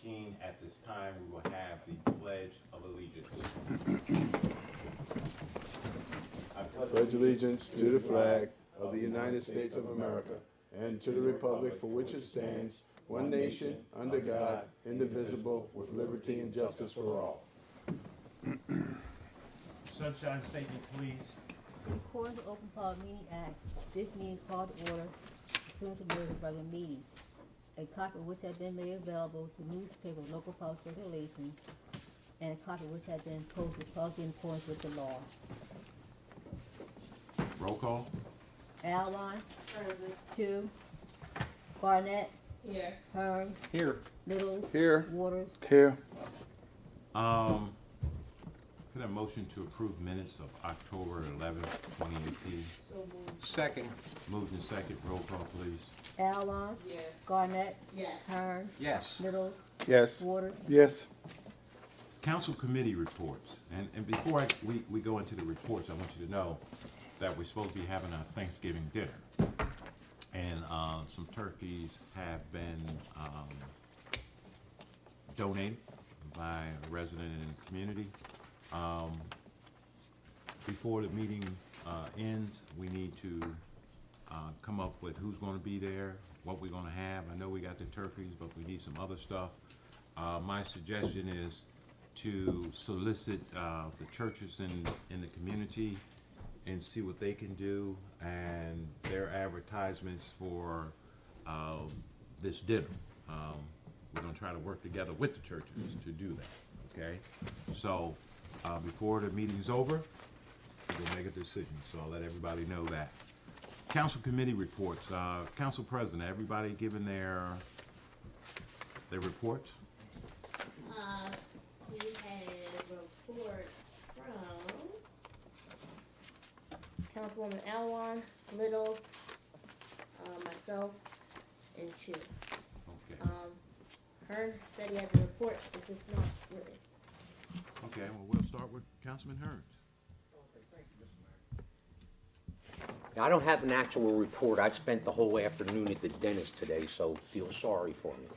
19. At this time, we will have the Pledge of Allegiance. I Pledge allegiance to the flag of the United States of America and to the republic for which it stands, one nation, under God, indivisible, with liberty and justice for all. Sunshine Statement, please. In accordance with the Open Public Meeting Act, this meeting called to order pursuant to the regular meeting, a copy of which has been made available to newspaper local public circulation, and a copy of which has been posted publicly in accordance with the law. Roll call. Alwine. Present. Two. Barnett. Here. Hearn. Here. Littles. Here. Waters. Here. Could I motion to approve minutes of October 11th, 2018? So moved. Second. Moved in second. Roll call, please. Alwine. Yes. Garnett. Yes. Hearn. Yes. Littles. Yes. Waters. Yes. Council committee reports. And before we go into the reports, I want you to know that we're supposed to be having a Thanksgiving dinner. And some turkeys have been donated by a resident in the community. Before the meeting ends, we need to come up with who's going to be there, what we're going to have. I know we got the turkeys, but we need some other stuff. My suggestion is to solicit the churches in the community and see what they can do and their advertisements for this dinner. We're going to try to work together with the churches to do that, okay? So before the meeting's over, we'll make a decision, so I'll let everybody know that. Council committee reports. Council President, everybody given their reports? We had a report from Councilwoman Alwan, Littles, myself, and Chu. Okay. Hearn said he had a report, but it's not really. Okay, well, we'll start with Councilman Hearns. Now, I don't have an actual report. I spent the whole afternoon at the dentist today, so feel sorry for me.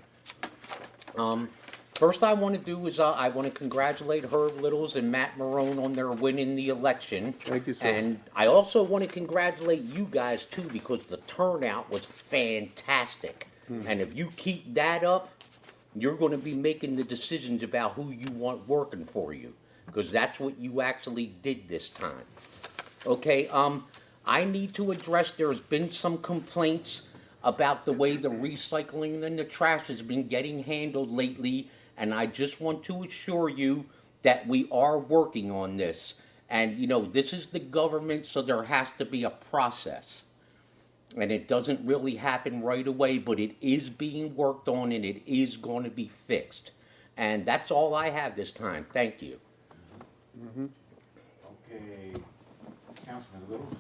First I want to do is I want to congratulate Herb Littles and Matt Marone on their win in the election. Thank you, sir. And I also want to congratulate you guys too, because the turnout was fantastic. And if you keep that up, you're going to be making the decisions about who you want working for you, because that's what you actually did this time. Okay, I need to address, there's been some complaints about the way the recycling and the trash has been getting handled lately, and I just want to assure you that we are working on this. And, you know, this is the government, so there has to be a process. And it doesn't really happen right away, but it is being worked on and it is going to be fixed. And that's all I have this time. Thank you. Okay, Councilman Littles.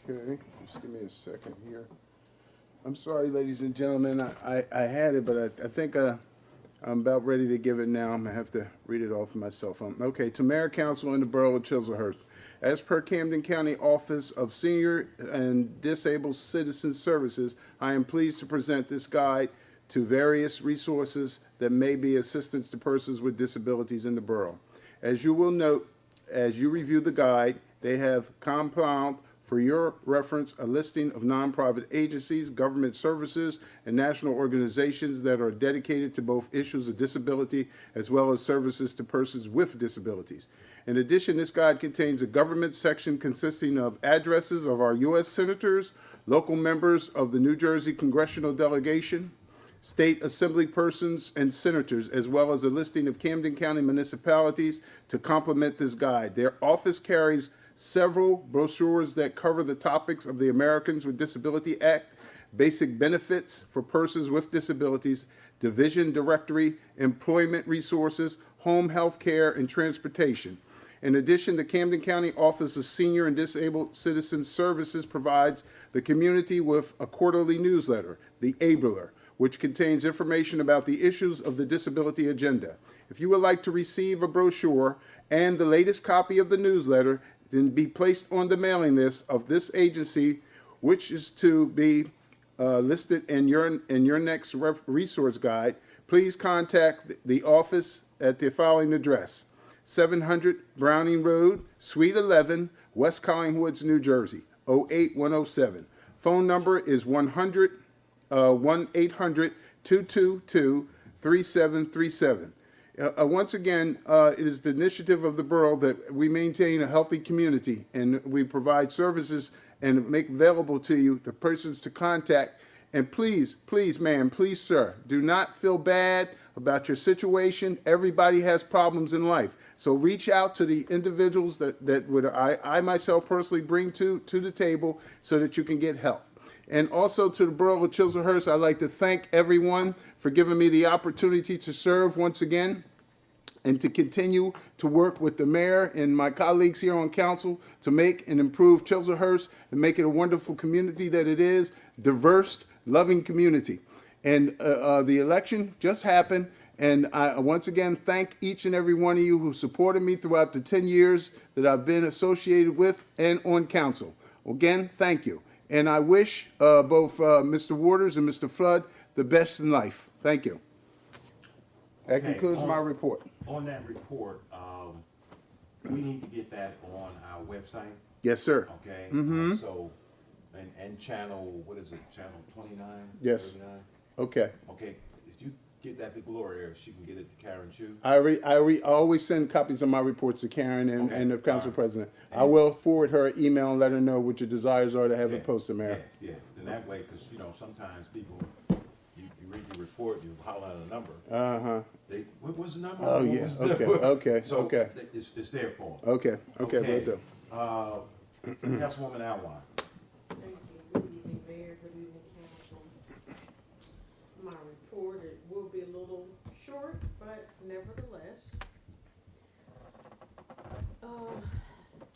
Okay, just give me a second here. I'm sorry, ladies and gentlemen, I had it, but I think I'm about ready to give it now. I'm gonna have to read it off of my cell phone. Okay, to Mayor Council in the Borough of Chislehurst. As per Camden County Office of Senior and Disabled Citizen Services, I am pleased to present this guide to various resources that may be assistance to persons with disabilities in the borough. As you will note, as you review the guide, they have compiled for your reference a listing of nonprofit agencies, government services, and national organizations that are dedicated to both issues of disability as well as services to persons with disabilities. In addition, this guide contains a government section consisting of addresses of our U.S. senators, local members of the New Jersey Congressional Delegation, state assembly persons and senators, as well as a listing of Camden County municipalities to complement this guide. Their office carries several brochures that cover the topics of the Americans with Disability Act, basic benefits for persons with disabilities, division directory, employment resources, home health care, and transportation. In addition, the Camden County Office of Senior and Disabled Citizen Services provides the community with a quarterly newsletter, the Abler, which contains information about the issues of the disability agenda. If you would like to receive a brochure and the latest copy of the newsletter, then be placed on the mailing list of this agency, which is to be listed in your next resource guide, please contact the office at the following address: 700 Browning Road, Suite 11, West Collingwoods, New Jersey, 08107. Phone number is 1-800-222-3737. Once again, it is the initiative of the borough that we maintain a healthy community, and we provide services and make available to you the persons to contact. And please, please, ma'am, please, sir, do not feel bad about your situation. Everybody has problems in life. So reach out to the individuals that would I myself personally bring to the table so that you can get help. And also to the Borough of Chislehurst, I'd like to thank everyone for giving me the opportunity to serve once again and to continue to work with the mayor and my colleagues here on council to make and improve Chislehurst and make it a wonderful community that it is, diverse, loving community. And the election just happened, and I once again thank each and every one of you who supported me throughout the 10 years that I've been associated with and on council. Again, thank you. And I wish both Mr. Waters and Mr. Flood the best in life. Thank you. That Okay, concludes my report. On that report, we need to get that on our website, Yes, sir. okay? Mm-hmm. So, and channel, what is it, channel 29? Yes. 39? Okay. Okay, if you get that to Gloria, she can get it to Karen Chu. I always send copies of my reports to Karen Okay, and the council all right. president. I will forward her an email and let her know what your desires are to have Yeah, it posted, Mayor. Yeah, then that way, because, sometimes people, you read your report, you holler at a number. Uh-huh. What was the number? Oh, What yeah, was the okay, number? okay, So, okay. it's there for them. Okay, will do. Councilwoman Alwine. Thank you. Good evening, Mayor. Good evening, council. My report, it will be a little short, but nevertheless.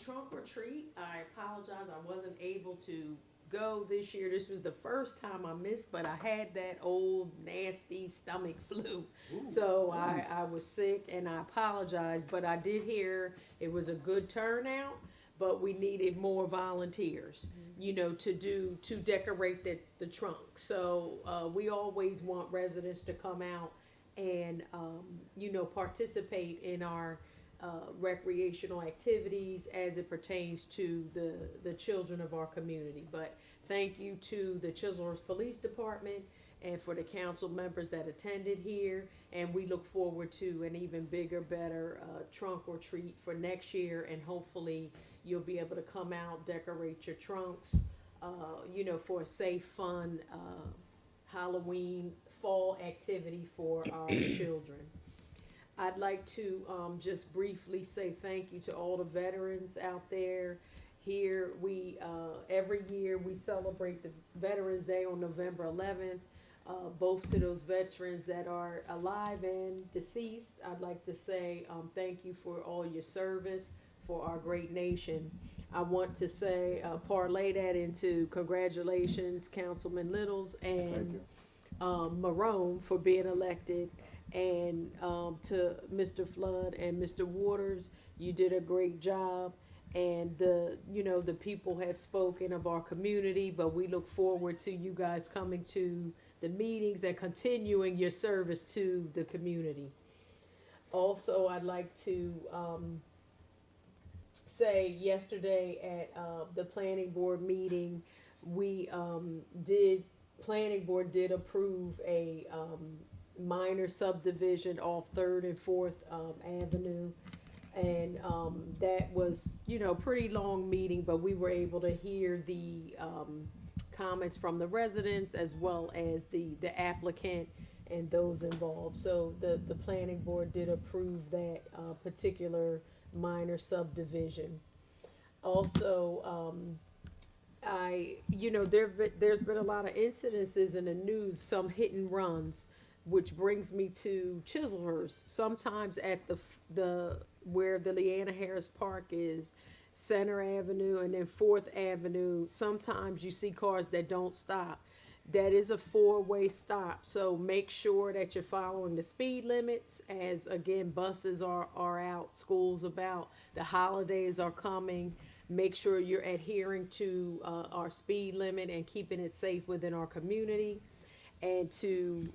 Trunk or treat, I apologize, I wasn't able to go this year. This was the first time I missed, but I had that old nasty stomach flu. So I was sick and I apologize, but I did hear it was a good turnout, but we needed more volunteers, to decorate the trunk. So, we always want residents to come out and, participate in our, recreational activities as it pertains to the children of our community. But thank you to the Chislehurst Police Department and for the council members that attended here. And we look forward to an even bigger, better trunk or treat for next year. And hopefully you'll be able to come out, decorate your trunks, for a safe, fun Halloween fall activity for our children. I'd like to just briefly say thank you to all the veterans out there. Here, we every year we celebrate the Veterans Day on November 11th. Both to those veterans that are alive and deceased, I'd like to say thank you for all your service for our great nation. I want to say parlay that into congratulations, Councilman Littles and Marone for being elected. And to Mr. Flood and Mr. Waters, you did a great job. And the people have spoken of our community, but we look forward to you guys coming to the meetings and continuing your service to the community. Also, I'd like to say yesterday at the planning board meeting, planning board did approve a minor subdivision off 3rd and 4th Avenue. And that was, pretty long meeting, but we were able to hear the comments from the residents as well as the applicant and those involved. So the planning board did approve that particular minor subdivision. Also, there's been a lot of incidences in the news, some hit and runs, which brings me to Chislehurst. Sometimes at the where the Leanna Harris Park is, Center Avenue and then 4th Avenue, sometimes you see cars that don't stop. That is a 4-way stop, so make sure that you're following the speed limits as, again, buses are out, school's about, the holidays are coming. make sure you're adhering to our speed limit and keeping it safe within our community. And to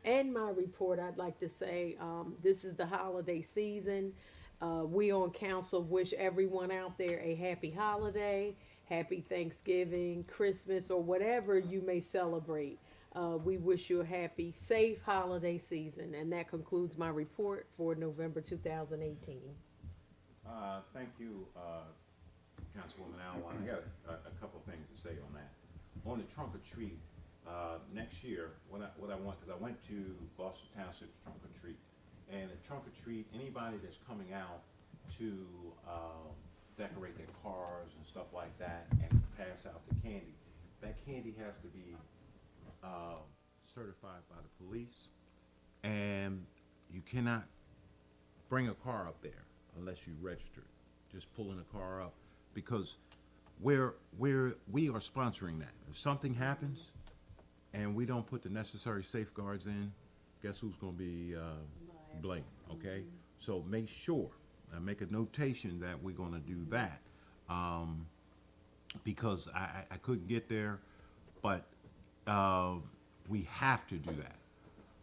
end my report, I'd like to say this is the holiday season. We on council wish everyone out there a happy holiday, happy Thanksgiving, Christmas, or whatever you may celebrate. We wish you a happy, safe holiday season. And that concludes my report for November 2018. Thank you, Councilwoman Allen. I got a couple of things to say on that. On the trunk or treat, next year, what I want, because I went to Gloucester Township's trunk or treat, and the trunk or treat, anybody that's coming out to decorate their cars and stuff like that and pass out the candy, that candy has to be certified by the police, and you cannot bring a car up there unless you register it. Just pulling a car up, because we are sponsoring that. If something happens and we don't put the necessary safeguards in, guess who's going to be blamed? Okay, so make sure, make a notation that we're going to do that, because I couldn't get there, but we have to do that.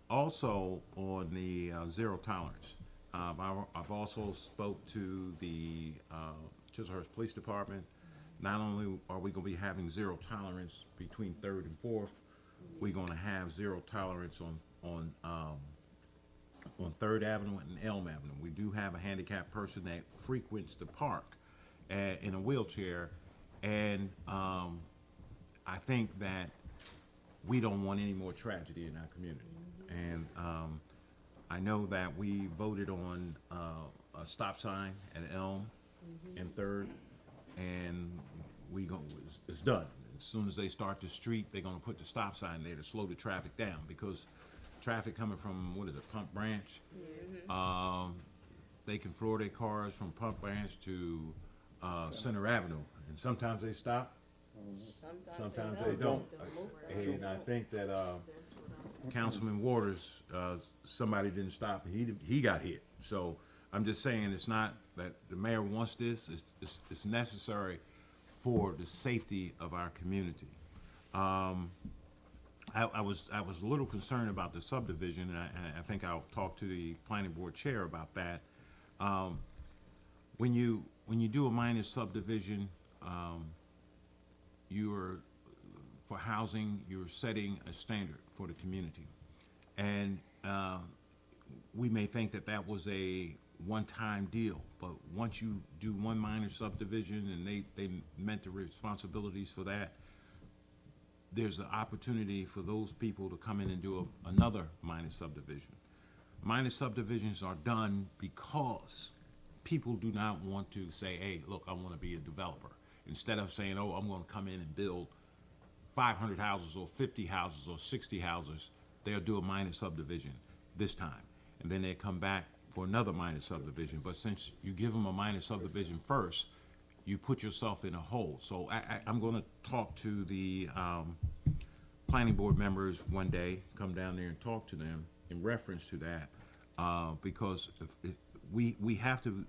Also, on the zero tolerance, I've also spoke to the Chislehurst Police Department. Not only are we going to be having zero tolerance between 3rd and 4th, we're going to have zero tolerance on 3rd Avenue and Elm Avenue. We do have a handicapped person that frequents the park in a wheelchair, and I think that we don't want any more tragedy in our community. And I know that we voted on a stop sign at Elm and 3rd, and it's done. As soon as they start the street, they're gonna put the stop sign there to slow the traffic down, because traffic coming from, what is it, Pump Branch? They can floor their cars from Pump Branch to Center Avenue, and sometimes they stop, sometimes they don't. And I think that Councilman Waters, somebody didn't stop, he got hit. So I'm just saying, it's not that the mayor wants this, it's necessary for the safety of our community. I was a little concerned about the subdivision, and I think I'll talk to the planning board chair about that. When you do a minor subdivision, for housing, you're setting a standard for the community. And we may think that that was a one-time deal, but once you do one minor subdivision and they meant the responsibilities for that, there's an opportunity for those people to come in and do another minor subdivision. Minor subdivisions are done because people do not want to say, hey, look, I want to be a developer. Instead of saying, oh, I'm going to come in and build 500 houses or 50 houses or 60 houses, they'll do a minor subdivision this time. And then they come back for another minor subdivision. But since you give them a minor subdivision first, you put yourself in a hole. So I'm going to talk to the planning board members one day, come down there and talk to them in reference to that, because if we have to,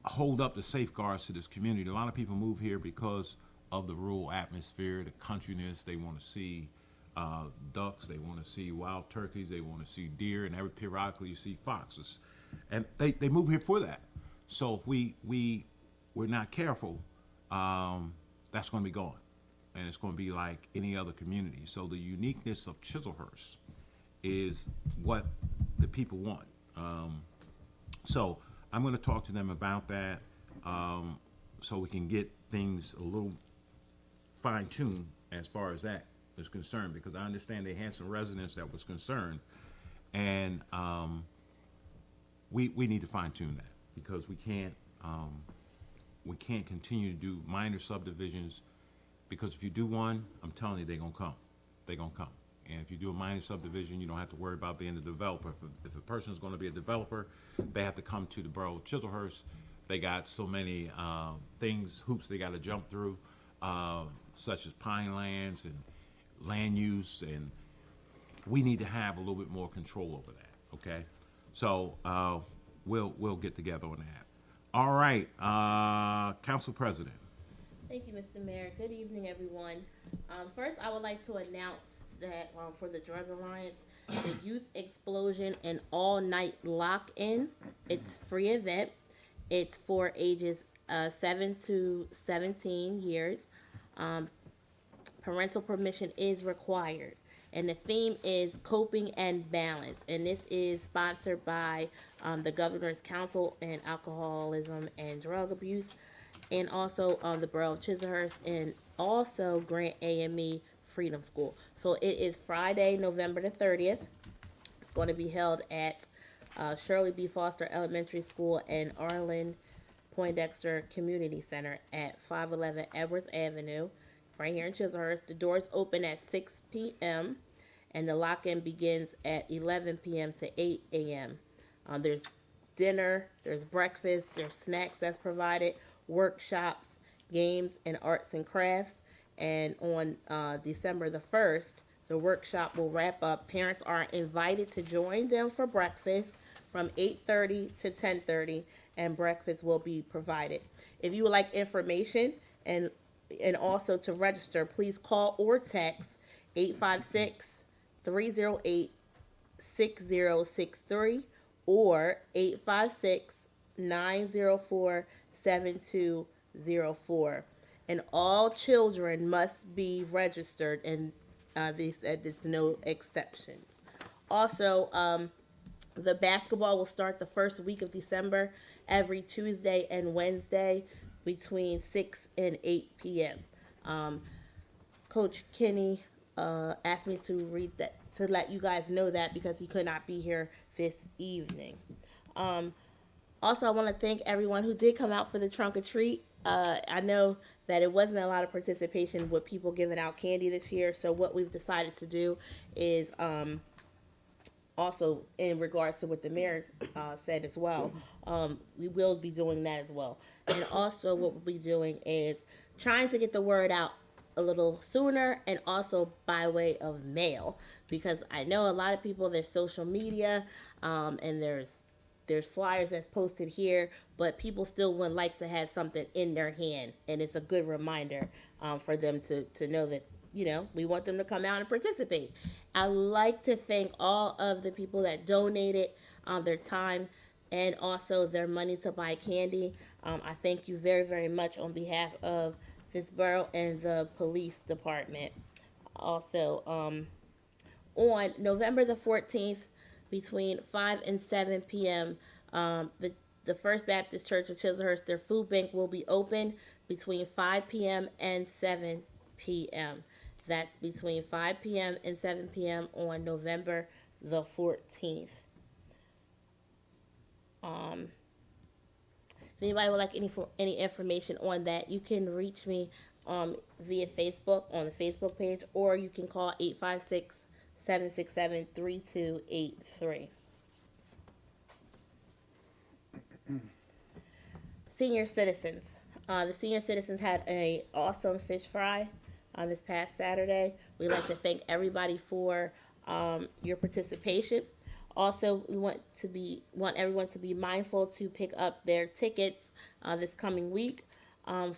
hold up the safeguards to this community. A lot of people move here because of the rural atmosphere, the countryness. They want to see ducks, they want to see wild turkeys, they want to see deer, and every periodically you see foxes. And they move here for that. So if we're not careful, that's going to be gone. And it's going to be like any other community. So the uniqueness of Chislehurst is what the people want. So I'm going to talk to them about that, so we can get things a little fine-tuned as far as that is concerned, because I understand they had some residents that was concerned, and we need to fine-tune that, because we can't continue to do minor subdivisions, because if you do one, I'm telling you, they're gonna come. They're gonna come. And if you do a minor subdivision, you don't have to worry about being a developer. If a person is going to be a developer, they have to come to the borough of Chislehurst. They got so many hoops they got to jump through, such as pine lands and land use, and we need to have a little bit more control over that. Okay, so we'll get together on All right, Council President. Thank you, Mr. Mayor. Good evening, everyone. First, I would like to announce that for the Drug Alliance, the Youth Explosion and All Night Lock-In, it's a free event. It's for ages 7 to 17 years. Parental permission is required. And the theme is coping and balance. And this is sponsored by the Governor's Council on Alcoholism and Drug Abuse, and also the Borough of Chislehurst, and also Grant AME Freedom School. So it is Friday, November the 30th. It's going to be held at Shirley B. Foster Elementary School and Arlen Poindexter Community Center at 511 Edwards Avenue, right here in Chislehurst. The doors open at 6 p.m. and the lock-in begins at 11 p.m. to 8 a.m. There's dinner, there's breakfast, there's snacks that's provided, workshops, games, and arts and crafts. And on December the 1st, the workshop will wrap up. Parents are invited to join them for breakfast from 8:30 to 10:30, and breakfast will be provided. If you would like information and also to register, please call or text 856-308-6063 or 856-904-7204. And all children must be registered, and they said there's no exceptions. Also, the basketball will start the first week of December every Tuesday and Wednesday between 6 and 8 p.m. Coach Kenny asked me to read that, to let you guys know that, because he could not be here this evening. Also, I want to thank everyone who did come out for the trunk or treat. I know that it wasn't a lot of participation with people giving out candy this year, so what we've decided to do is also in regards to what the mayor said as well, we will be doing that as well. And also what we'll be doing is trying to get the word out a little sooner, and also by way of mail, because I know a lot of people, there's social media, and there's flyers that's posted here, but people still would like to have something in their hand, and it's a good reminder for them to know that, you know, we want them to come out and participate. I'd like to thank all of the people that donated their time and also their money to buy candy. I thank you very, very much on behalf of this borough and the police department. Also, on November the 14th, between 5 and 7 p.m., the First Baptist Church of Chislehurst, their food bank will be open between 5 p.m. and 7 p.m. That's between 5 p.m. and 7 p.m. on November the 14th. If anybody would like any information on that, you can reach me via Facebook on the Facebook page, or you can call 856-767-3283. Senior citizens. The senior citizens had an awesome fish fry this past Saturday. We'd like to thank everybody for your participation. Also, we want everyone to be mindful to pick up their tickets this coming week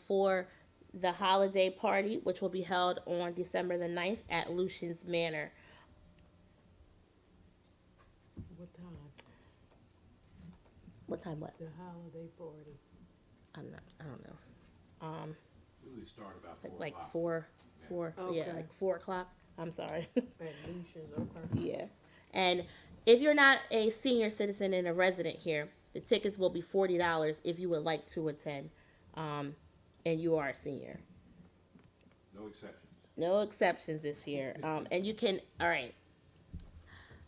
for the holiday party, which will be held on December the 9th at Lucian's Manor. What time? What time? What? The holiday party. I don't know. We start about 4 Like o'clock. four. Yeah, Okay. like 4 o'clock. I'm sorry. At Lucian's, okay. Yeah. And if you're not a senior citizen and a resident here, the tickets will be $40 if you would like to attend, and you are a senior. No exceptions. No exceptions this year. And you can, all right.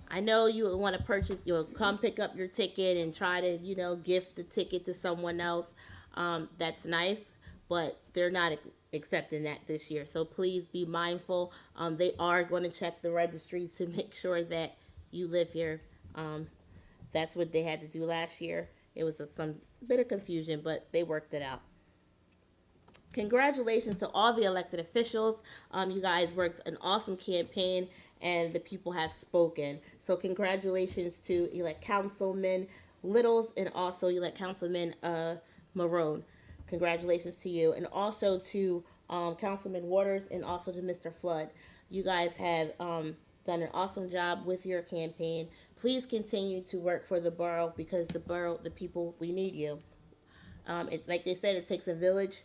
I know you want to purchase, you'll come pick up your ticket and try to, gift the ticket to someone else. That's nice, but they're not accepting that this year. So please be mindful. They are going to check the registry to make sure that you live here. That's what they had to do last year. It was some bit of confusion, but they worked it out. Congratulations to all the elected officials. You guys worked an awesome campaign, and the people have spoken. So congratulations to elect Councilman Littles and also elect Councilman Marone. Congratulations to you, and also to Councilman Waters, and also to Mr. Flood. You guys have done an awesome job with your campaign. Please continue to work for the borough, because the borough, the people, we need you. Like they said, it takes a village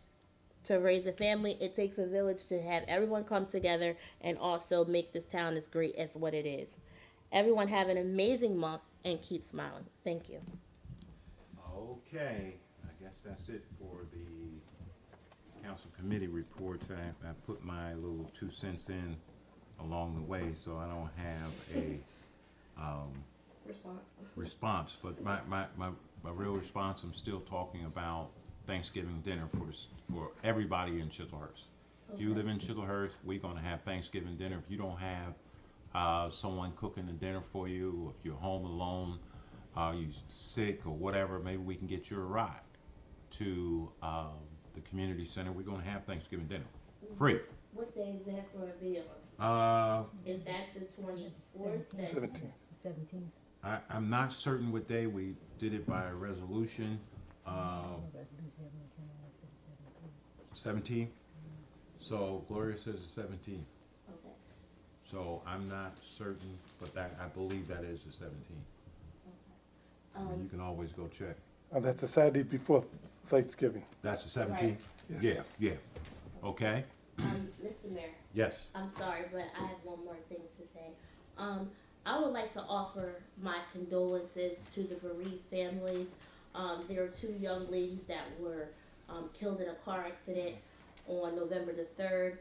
to raise a family. It takes a village to have everyone come together and also make this town as great as what it is. Everyone have an amazing month and keep smiling. Thank you. Okay, I guess that's it for the council committee reports. I put my little 2 cents in along the way, so I don't have a response. But my real response, I'm still talking about Thanksgiving dinner for everybody in Chislehurst. If you live in Chislehurst, we're gonna have Thanksgiving dinner. If you don't have someone cooking the dinner for you, or if you're home alone, you sick or whatever, maybe we can get you a ride to the community center. We're gonna have Thanksgiving dinner, free. What day is that going to be on? Is that the 24th? 17. I'm not certain what day. We did it by resolution. 17th. So Gloria says the 17th. Okay. So I'm not certain, but I believe that is the 17th. You can always go check. That's the Saturday before Thanksgiving. That's the 17th? Right. Yes. Yeah. Okay. Mr. Mayor, Yes. I'm sorry, but I have one more thing to say. I would like to offer my condolences to the bereaved families. There are 2 young ladies that were killed in a car accident on November the 3rd.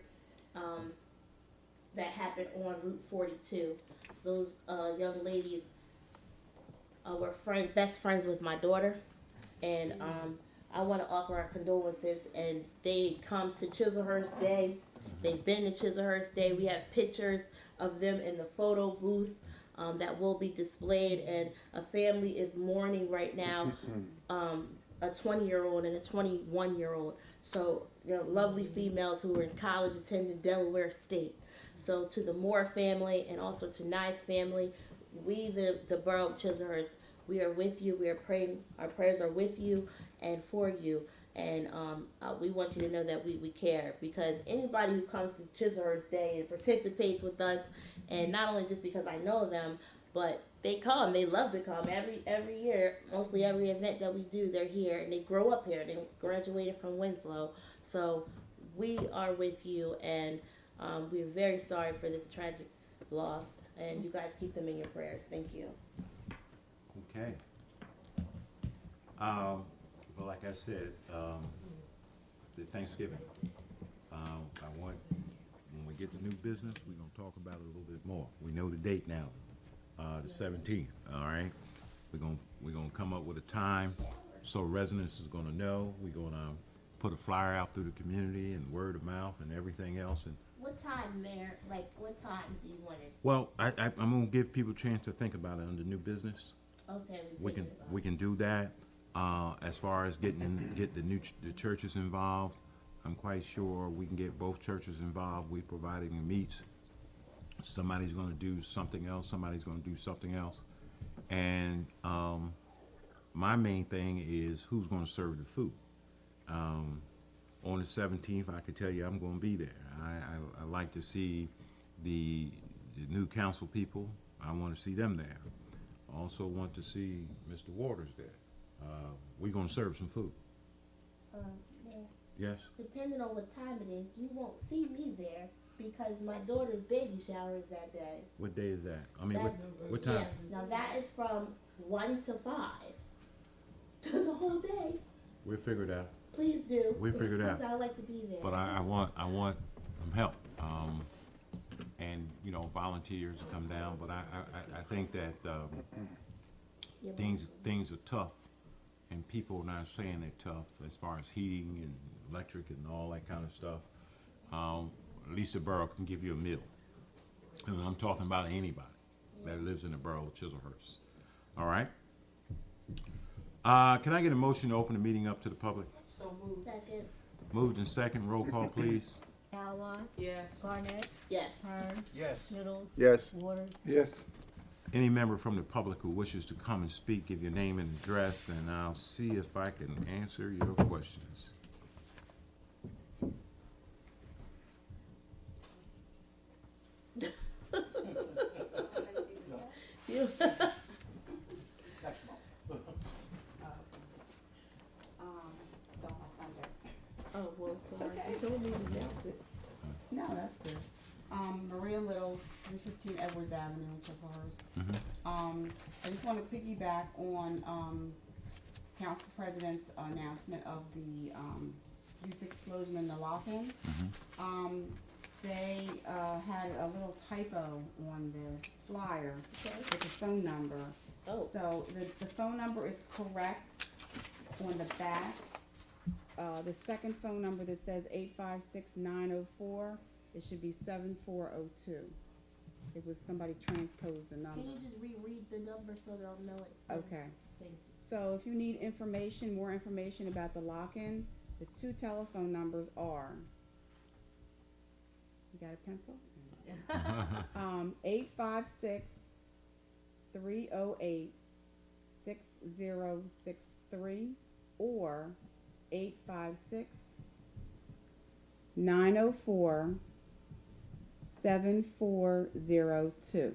That happened on Route 42. Those young ladies were best friends with my daughter, and I want to offer our condolences. And they come to Chislehurst Day. They've been to Chislehurst Day. We have pictures of them in the photo booth that will be displayed, and a family is mourning right now, a 20-year-old and a 21-year-old. So, lovely females who were in college attending Delaware State. So to the Moore family and also to Nye's family, we, the borough of Chislehurst, we are with you. We are praying. Our prayers are with you and for you. And we want you to know that we care, because anybody who comes to Chislehurst Day and participates with us, and not only just because I know them, but they come. They love to come every year. Mostly every event that we do, they're here, and they grow up here. They graduated from Winslow, so we are with you, and we're very sorry for this tragic loss. And you guys keep them in your prayers. Thank you. Okay. Well, like I said, the Thanksgiving, I want, when we get to new business, we're gonna talk about it a little bit more. We know the date now, the 17th, all right? We're gonna come up with a time, so residents is gonna know. We're gonna put a flyer out through the community and word of mouth and everything else. And What time, Mayor? Like, what time do you want it? well, I'm gonna give people a chance to think about it under new business. Okay, We can do that. As far as get the churches involved, I'm quite sure we can get both churches involved. We providing the meats. Somebody's gonna do something else, somebody's gonna do something else. And, my main thing is who's gonna serve the food. On the 17th, I can tell you I'm gonna be there. I like to see the new council people. I wanna see them there. I also want to see Mr. Waters there. We're gonna serve some food. Mayor, Yes? depending on what time it is, you won't see me there because my daughter's baby shower is that day. What day is that? I mean, what Yeah, time? now that is from 1 to 5. The whole day. We'll figure it out. Please do. We'll figure it out. Because I like to be there. But I want some help. And, volunteers to come down, but I think that, You're things are tough, and people are not saying they're tough as far as heating and electric and all that kind of stuff. At least the borough can give you a meal. And I'm talking about anybody that lives in the borough of Chislehurst. All right? Can I get a motion to open the meeting up to the public? So moved. Second. Moved in second, roll call, please. Alwine, Yes. Barnett, Yes. Hearn, Yes. Middles, Yes. Waters, Yes. Any member from the public who wishes to come and speak, give your name and address, and I'll see if I can answer your questions. You- Stole my thunder. Oh, well, sorry. You told me to announce it. No, that's good. Maria Littles, 315 Edwards Avenue, Chislehurst. I just want to piggyback on, Council President's announcement of the, youth explosion in the lock-in. They, had a little typo on the flyer with the phone number. Oh. So the phone number is correct on the back. The second phone number that says 856-904, it should be 7402. It was somebody transposed the number. Can you just reread the number so they'll know it? Okay. Thank you. So if you need information, more information about the lock-in, the two telephone numbers are, you got a pencil? 856-308-6063 or 856-904-7402.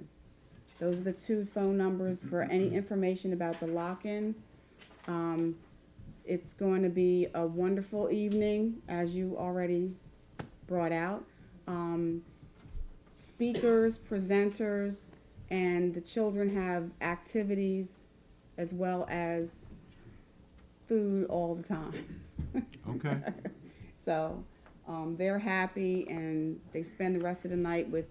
Those are the two phone numbers for any information about the lock-in. It's going to be a wonderful evening, as you already brought out. Speakers, presenters, and the children have activities as well as food all the time. Okay, So, they're happy and they spend the rest of the night with,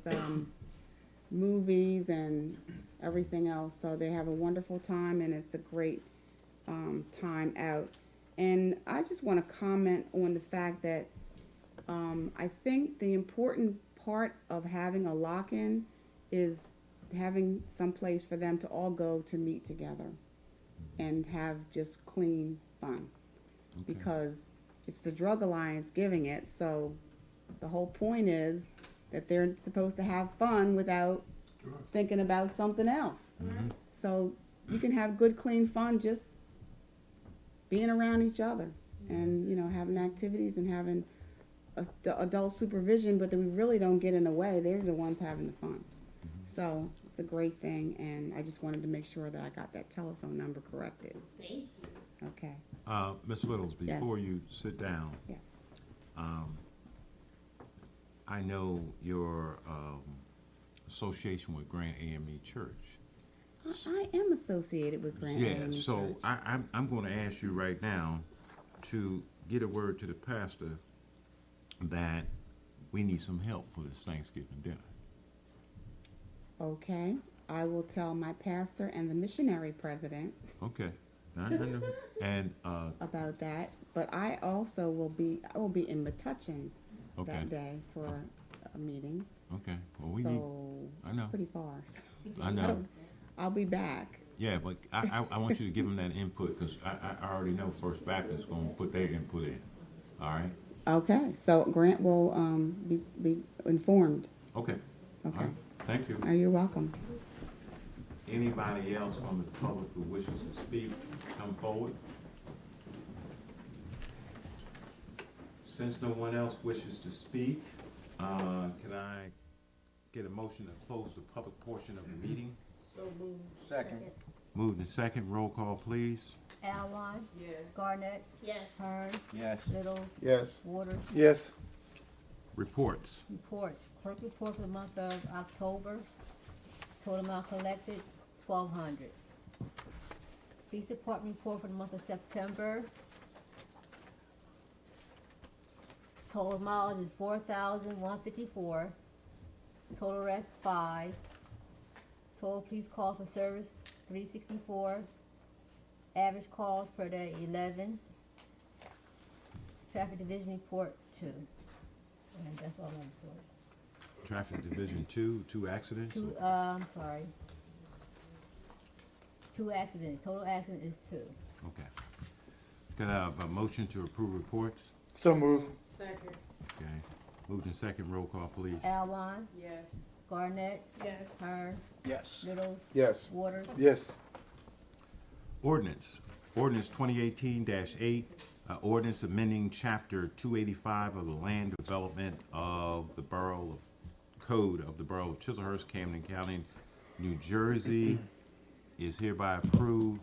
movies and everything else. So they have a wonderful time and it's a great, time out. And I just want to comment on the fact that, I think the important part of having a lock-in is having some place for them to all go to meet together and have just clean fun. okay. Because it's the Drug Alliance giving it, so the whole point is that they're supposed to have fun without thinking about something else. So you can have good, clean fun just being around each other and, you know, having activities and having adult supervision, but that we really don't get in the way. They're the ones having the fun. So it's a great thing, and I just wanted to make sure that I got that telephone number corrected. Thank you. Okay, Ms. Littles, Yes. before you sit down, yes. I know your association with Grand AME Church. I am associated with Grand Yeah, Avenue so Church. I'm gonna ask you right now to get a word to the pastor that we need some help for this Thanksgiving dinner. Okay, I will tell my pastor and the missionary president Okay, I know. And, about that, but I also will be in Metuchen okay, that day for a meeting. okay, well, we need, So, I know, pretty far. I know. I'll be back. Yeah, but I want you to give them that input, cause I already know First Baptist gonna put their input in, all right? Okay, so Grant will, be informed. Okay. All Okay. right. Thank you. Oh, you're welcome. Anybody else from the public who wishes to speak, come forward. Since no one else wishes to speak, can I get a motion to close the public portion of the meeting? Second. Moved and second, roll call, please. Alwine, Yes. Garnett, Yes. Hearn, Yes. Little, Yes. Waters. Yes. Reports. Reports. Clerk report for the month of October. Total amount collected, 1,200. Police department report for the month of September. Total mileage is 4,154. Total arrests, 5. Total police calls for service, 364. Average calls per day, 11. Traffic division report, 2. And that's all my reports. Traffic Division 2 accidents? Sorry. 2 accidents. Total accident is 2. Okay. Can I have a motion to approve reports? So move. Second. Okay. Moved and second, roll call, please. Alwine, Yes. Garnett, Yes. Hearn, Yes. Littles, Yes. Waters, Yes. Ordinance 2018-8, ordinance amending chapter 285 of the land development of the Borough of Code of the Borough of Chislehurst, Camden County, New Jersey is hereby approved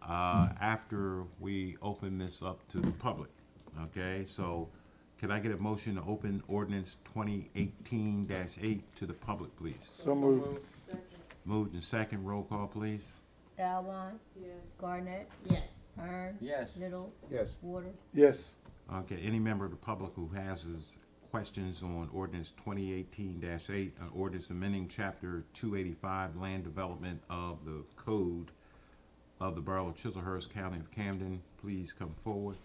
after we open this up to the public. Okay, so can I get a motion to open ordinance 2018-8 to the public, please? So moved. Moved in second, roll call, please. Alwan, Yes. Garnett, Yes. Hearn, Yes. Littles, Yes. Waters, Yes. Okay, any member of the public who has questions on ordinance 2018-8, an ordinance amending chapter 285, land development of the code of the Borough of Chislehurst, County of Camden, please come forward.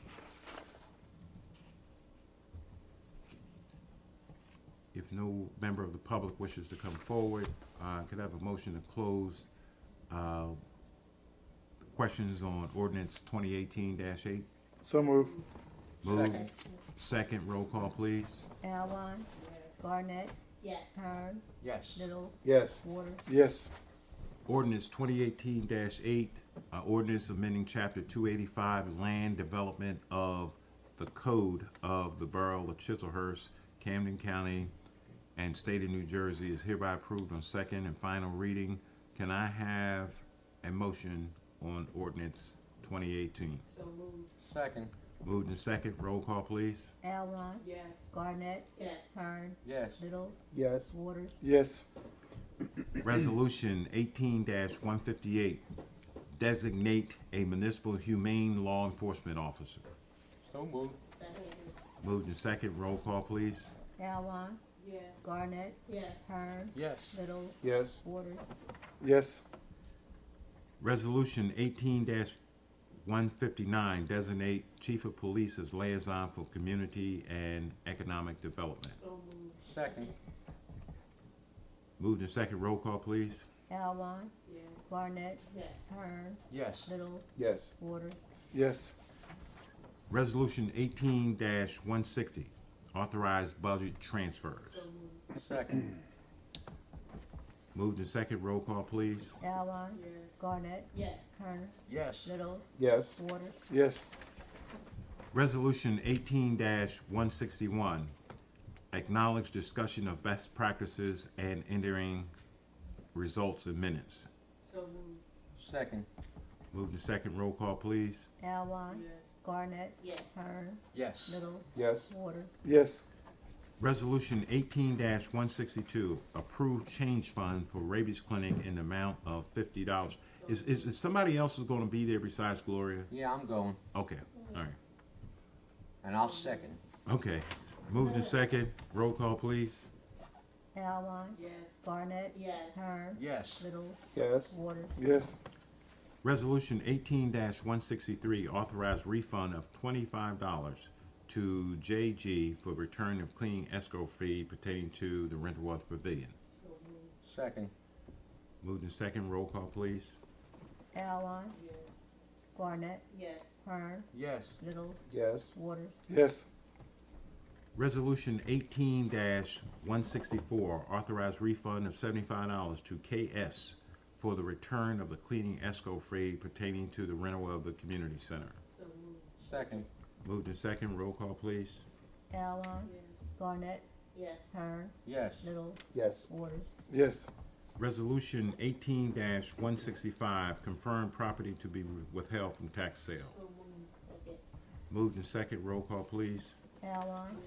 If no member of the public wishes to come forward, could I have a motion to close questions on ordinance 2018-8? So moved. Move. Second, roll call, please. Alwan, Garnett, Yes. Hearn, Yes. Littles, Yes. Waters, Yes. Ordinance 2018-8, ordinance amending chapter 285, land development of the code of the Borough of Chislehurst, Camden County, and State of New Jersey is hereby approved on second and final reading. Can I have a motion on ordinance 2018? So moved. Second. Moved in second, roll call, please. Alwan, Yes. Garnett, Yes. Hearn, Yes. Littles, Yes. Waters, Yes. Resolution 18-158, designate a municipal humane law enforcement officer. So moved. Moved in second, roll call, please. Alwan, Yes. Garnett, Yes. Hearn, Yes. Littles, Yes. Waters, Yes. Resolution 18-159, designate chief of police as liaison for community and economic development. So moved. Second. Moved in second, roll call, please. Alwan, Yes. Garnett, Yes. Hearn, Yes. Littles, Yes. Waters, Yes. Resolution 18-160, authorized budget transfers. So moved. Second. Moved in second, roll call, please. Alwan, Yes. Garnett, Yes. Hearn, Yes. Littles, Yes. Waters, Yes. Resolution 18-161, acknowledge discussion of best practices and entering results in minutes. So moved. Second. Moved in second, roll call, please. Alwan, Yes. Garnett, Yes. Hearn, Yes. Littles, Yes. Waters, Yes. Resolution 18-162, approved change fund for rabies clinic in the amount of $50. Is somebody else is gonna be there besides Gloria? Yeah, I'm going, Okay, all right. and I'll second. Okay, moved in second, roll call, please. Alwan, Yes. Garnett, Yes. Hearn, Yes. Littles, Yes. Waters, Yes. Resolution 18-163, authorized refund of $25 to JG for return of cleaning escrow fee pertaining to the Renterworth Pavilion. Second. Moved in second, roll call, please. Alwan, Yes. Garnett, Yes. Hearn, Yes. Littles, Yes. Waters, Yes. Resolution 18-164, authorized refund of $75 to KS for the return of the cleaning escrow fee pertaining to the rental of the community center. So moved. Second. Moved in second, roll call, please. Alwan, Yes. Garnett, Yes. Hearn, Yes. Littles, Yes. Waters, Yes. Resolution 18-165, confirm property to be withheld from tax sale. So moved. Okay. Moved in second, roll call, please. Alwan, Yes.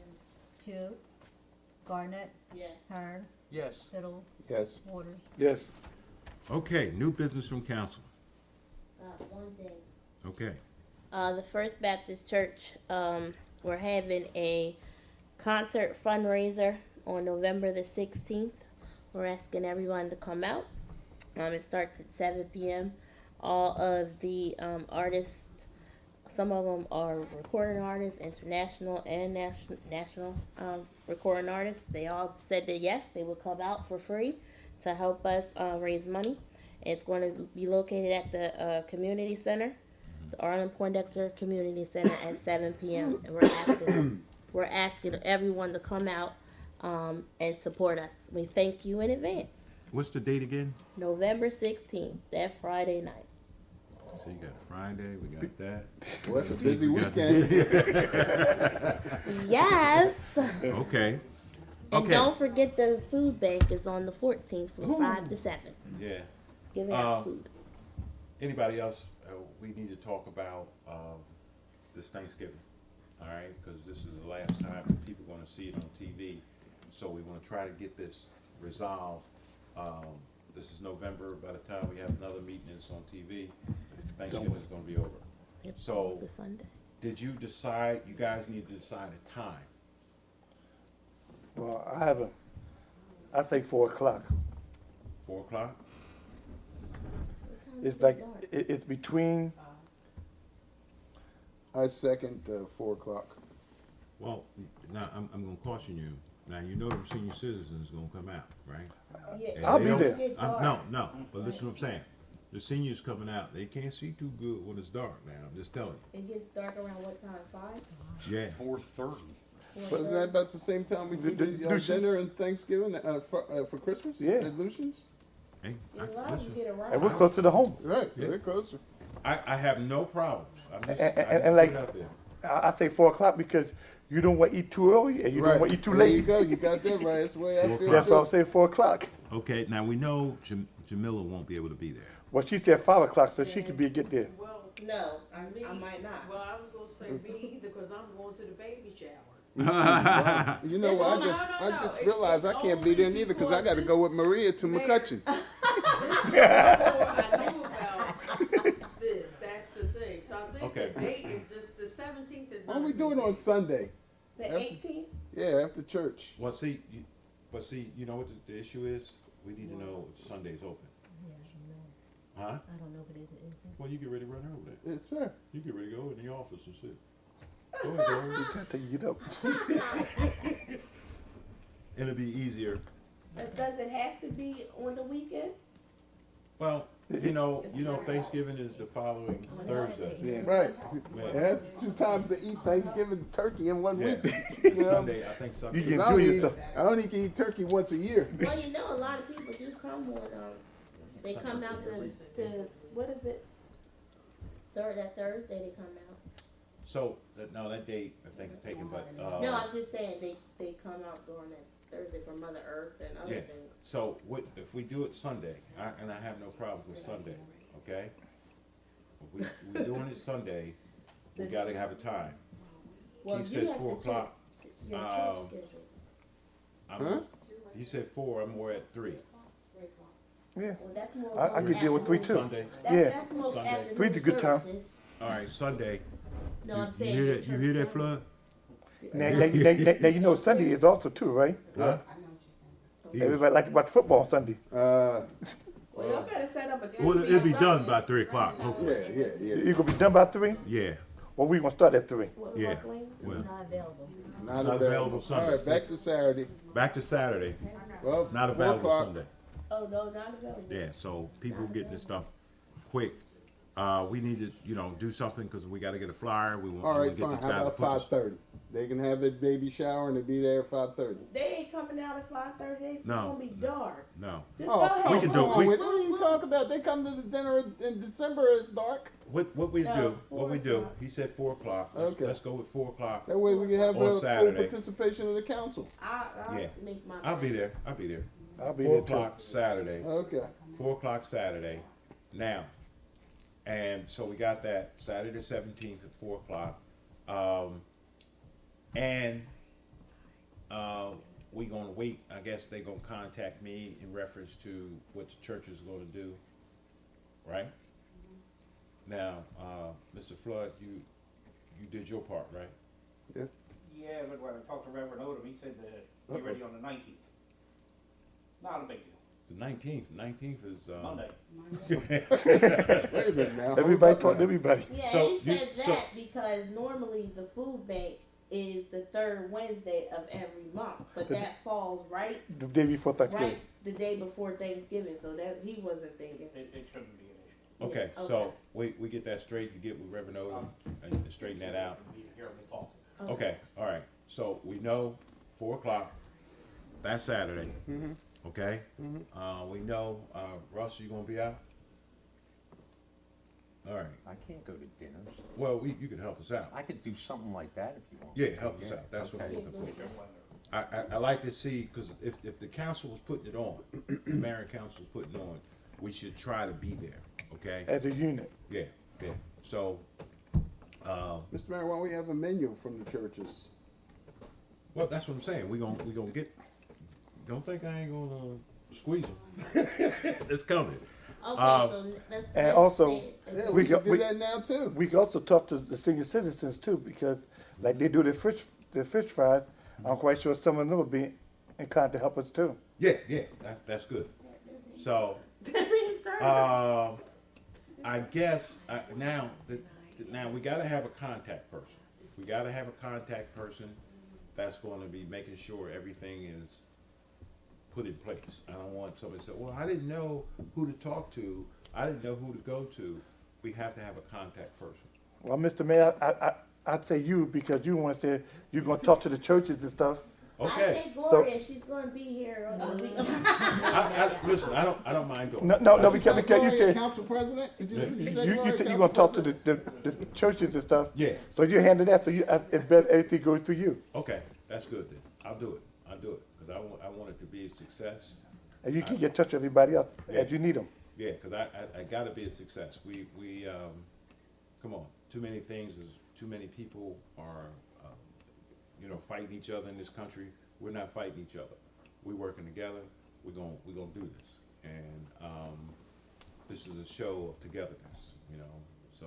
Chu, Garnett, Yes. Hearn, Yes. Littles, Yes. Waters, Yes. Okay, new business from council. One thing. Okay. The First Baptist Church, we're having a concert fundraiser on November the 16th. We're asking everyone to come out. It starts at 7 p.m. All of the artists, some of them are recording artists, international and national recording artists. They all said that yes, they will come out for free to help us raise money. It's going to be located at the community center, the Arlen Poindexter Community Center at 7 p.m. And we're asking everyone to come out and support us. We thank you in advance. what's the date again? November 16th, that Friday night. So you got Friday, we got that. Well, that's a busy We got- weekend. Yes. Okay, And Okay. don't forget the food bank is on the 14th from Ooh. 5 to 7. yeah. Giving out food. Anybody else, we need to talk about, this Thanksgiving, all right? Because this is the last time that people are gonna see it on TV. So we wanna try to get this resolved. This is November, by the time we have another meeting that's on TV, Thanksgiving is gonna be over. It's So, the Sunday. did you decide, you guys need to decide a time? Well, I say 4 o'clock. 4 o'clock? It's like, it's between, I second 4 o'clock. Well, now, I'm gonna caution you. Now, you know them senior citizens gonna come out, right? And I'll they be don't- there. No, but listen to what I'm saying. The seniors coming out, they can't see too good when it's dark now, I'm just telling It gets dark around what time? 5? you. Yeah. 4:30. But isn't that about the same time we do the Lucian's? dinner and Thanksgiving for Christmas? Yeah. At Lucian's? Hey, It's allowed to listen, get around. and we're close to the home. Right, Yeah. they're closer. I have no problems. I'm just, I And- just and put like- it out there. I say 4 o'clock because you don't want to eat too early and you don't want to eat too There you late. go, you got that right. That's the way I feel. That's why I'm too. saying 4 o'clock. Okay, now we know Jamila won't be able to be there. Well, she said 5 o'clock, so she could get there. Well, No, I me, might not. well, I was gonna say me either, cause I'm going to the baby shower. You know what? No, I no, just it's realized I can't be only there neither because I got to because go with Maria to Mayor- McCutcheon. This is before I knew about this, that's the thing, so I think Okay. the date is just, the 17th is Why not. don't we do it on Sunday? The After- 18th? Yeah, after church. Well, see, you know what the issue is? We need to know if Sunday's open. Huh? I don't know if it is or isn't. Well, you get ready to run over there. Yes, sir. You get ready to go in the office and sit. Go ahead, Gary. You trying to get up. It'll be easier. Does it have to be on the weekend? Well, you know, Thanksgiving is the following Thursday. Yeah. Right. Yeah. That's 2 times to eat Thanksgiving turkey in 1 Yeah. week. It's You know? Sunday, I think You Sunday. can- I only, Enjoy eat, yourself. I only can eat turkey once a year. Well, you know, a lot of people do come on, they come out to, what is it? That Thursday they come out. So, no, that date, I think is taken, but, No, I'm just saying, they come out during that Thursday for Mother Earth and other Yeah. things. so if we do it Sunday, and I have no problems with Sunday, okay? If we're doing it Sunday, we gotta have a time. Well, Keith you says have to 4 check o'clock. Your church Um, schedule. Huh? He said 4, I'm more at 3. Yeah. Well, that's more. I could deal with 3 too. Sunday, Yeah. That's most Sunday. afternoon Three's a good time. services. all right, Sunday. No, You- I'm you saying. hear your that? You church hear that, schedule. Flood? Now you know Sunday is also too, right? Huh? He was- Everybody like to watch football Sunday. Well, y'all better set up a. Well, TV it'll be on done Sunday. by 3 o'clock, Yeah, hopefully. yeah. You gonna be done by 3? Yeah, Well, we gonna start at 3. What, Yeah. Rockland? well, It's not available. Not not available Sunday. All right, back to Saturday. back to Saturday, Well, not 4 available o'clock. Sunday. Oh, no, not available. Yeah, so people getting this stuff quick. We need to, do something, because we gotta get a flyer, we All want to right, get fine. these How guys to about put this. 5:30? They can have their baby shower and they be there at 5:30. They ain't coming out at 5:30, it's No. gonna be dark. No, Just Oh, go ahead. We can do it. come We- on, what are you talking about? They come to the dinner in December, it's dark. what we No, do, 4 o'clock. he said 4 o'clock, Okay. let's go with 4 o'clock. That way we can have On full Saturday. participation of the council. I'll Yeah. make my. I'll be there, I'll be 4 there too. o'clock Saturday. Okay. 4 o'clock Saturday. Now, and so we got that Saturday 17th at 4 o'clock. And we gonna wait, I guess they gonna contact me in reference to what the church is gonna do, right? Now, Mr. Flood, you did your part, right? Yeah, but when I talked to Reverend Odom, he said that be ready on the 19th. Not a big deal. The 19th is, Monday. Wait a minute now. Everybody Hold talk up to everybody. Yeah, So he you- said so- that because normally the food bank is the third Wednesday of every month, but that falls right, The day before Thanksgiving. right the day before Thanksgiving, so that he wasn't thinking. It shouldn't be an issue. okay, Yeah, so okay. we get that straight, you get with Reverend Odom and straighten that out. Be here to talk. Okay, all right, so we know 4 o'clock, that's Saturday. okay? We know, Russ, you gonna be out? All right, I can't go to dinners. well, you can help us out. I could do something like that if you want. Yeah, help us out, that's what I'm looking for. I like to see, because if the council was putting it on, the mayor and council was putting it on, we should try to be there, okay? As a unit. Yeah, yeah, so, Mr. Mayor, why don't we have a menu from the churches? well, that's what I'm saying, we gonna get, don't think I ain't gonna squeeze them. It's coming. Okay, so let's. And let's also- say- Yeah, We we got- can do we- that now too. We can also talk to the senior citizens too, because like they do their fish fries, I'm quite sure some of them will be inclined to help us too. Yeah, that's good. So, I guess, now we gotta have a contact person. We gotta have a contact person that's gonna be making sure everything is put in place. I don't want somebody to say, well, I didn't know who to talk to, I didn't know who to go to. We have to have a contact person. Well, Mr. Mayor, I'd say you, because you want to say, you're gonna talk to the churches and stuff. I Okay, say Gloria, she's gonna be here on the week. listen, I don't mind going. No, we can't, you Gloria, said, Council President? Did you say you Gloria, said you're Council gonna talk to President? the churches and stuff. Yeah. So you handle that, so it's better everything goes through you. Okay, that's good then. I'll do it, because I want it to be a success. And you can get in touch with everybody else as you need them. Yeah, because I gotta be a success. We come on, too many things is, too many people are, fighting each other in this country. We're not fighting each other. We're working together. We're gonna do this. And, this is a show of togetherness, so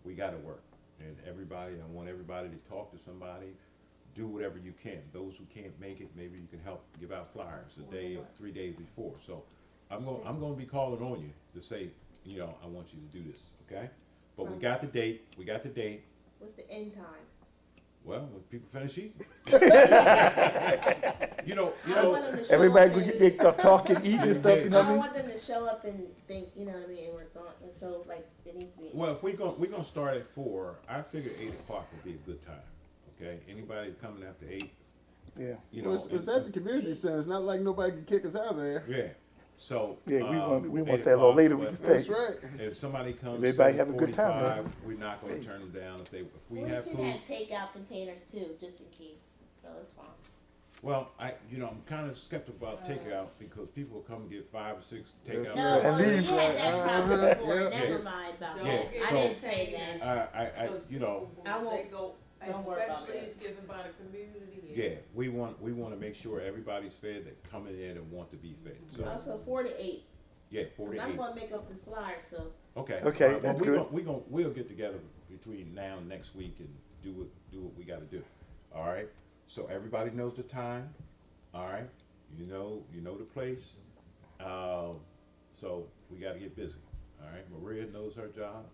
we gotta work. And I want everybody to talk to somebody, do whatever you can. Those who can't make it, maybe you can help give out flyers a day or 3 days before. So I'm gonna be calling on you to say, I want you to do this, okay? But we got the date, What's the end time? Well, when people finish eating. I don't want them to show Everybody up go and- get, they talk and eat and stuff, you know I what I don't mean? want them to show up and think, you know what I mean, and we're gone, and so, like, it needs to be. Well, if we're gonna start at 4, I figure 8 o'clock would be a good time, okay? Anybody coming after 8, Yeah, Well, it's at the community center. It's not like nobody can kick us out of there. yeah, so. yeah, we want 8 to stay a little o'clock, later, we but can stay. That's right. If somebody comes Everybody have a good time, 7:45, man. we're not gonna turn them down if we We have can food. have takeout containers too, just in case, so it's fine. Well, I'm kinda skeptical about takeout because people will come and get 5 or 6 takeout. No, And well, leave. you had that problem before, Yeah. never Yeah. mind about Don't that, get I so- didn't say that. I I won't- They go, don't worry about especially that. it's given by the community. Yeah, we wanna make sure everybody's fed that coming in and want to be fed, so, Also 4 to 8, yeah, 4 cause to I'm 8. gonna make up this flyer, so. Okay. Okay, all right, that's well, good. we'll get together between now and next week and do what we gotta do. All right? So everybody knows the time, all right? You know the place. So we gotta get busy, all right? Maria knows her job.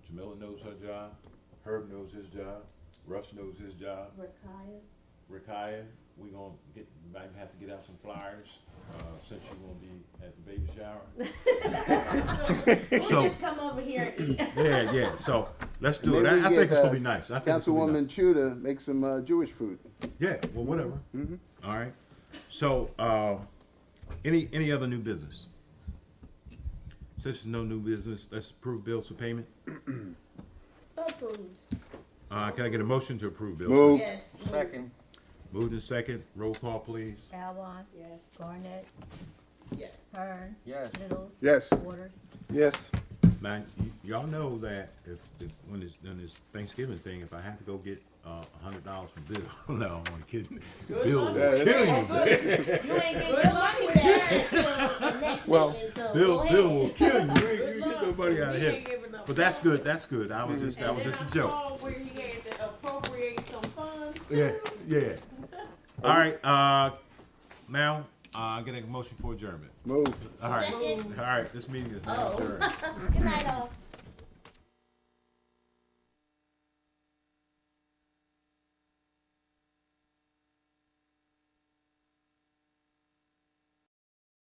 Jamila knows her job. Herb knows his job. Russ knows his job. Rakaya. Rakaya, might have to get out some flyers, since you're gonna be at the baby shower. We So- just come over here and eat. Yeah, so let's do it. Maybe I we think get, it's gonna be nice. I think it's gonna be Councilwoman Chuda make some Jewish food. nice. Yeah, well, whatever. All right. So, any other new business? Since there's no new business, let's approve bills for payment. Approved. Can I get a motion to approve bills? Move. Yes. Second. Moved in second. Roll call, please. Alwine. Yes. Garnett. Yes. Hearn. Yes. Littles. Yes. Waters. Yes, Now, y'all know that when it's Thanksgiving thing, if I have to go get $100 from Bill, no, I'm only kidding. Bill will Yeah, kill you. You ain't getting your money back until the next Well, meeting, so Bill go ahead. will kill you. You get no money out of He him. ain't giving up But that's funds. good. That's good. That was just And a then joke. I saw where he had to appropriate some funds Yeah, too. yeah. All right. Now I get a motion for adjournment. Move. All right. Second. All right. This meeting is now Oh. adjourned. Good night, all.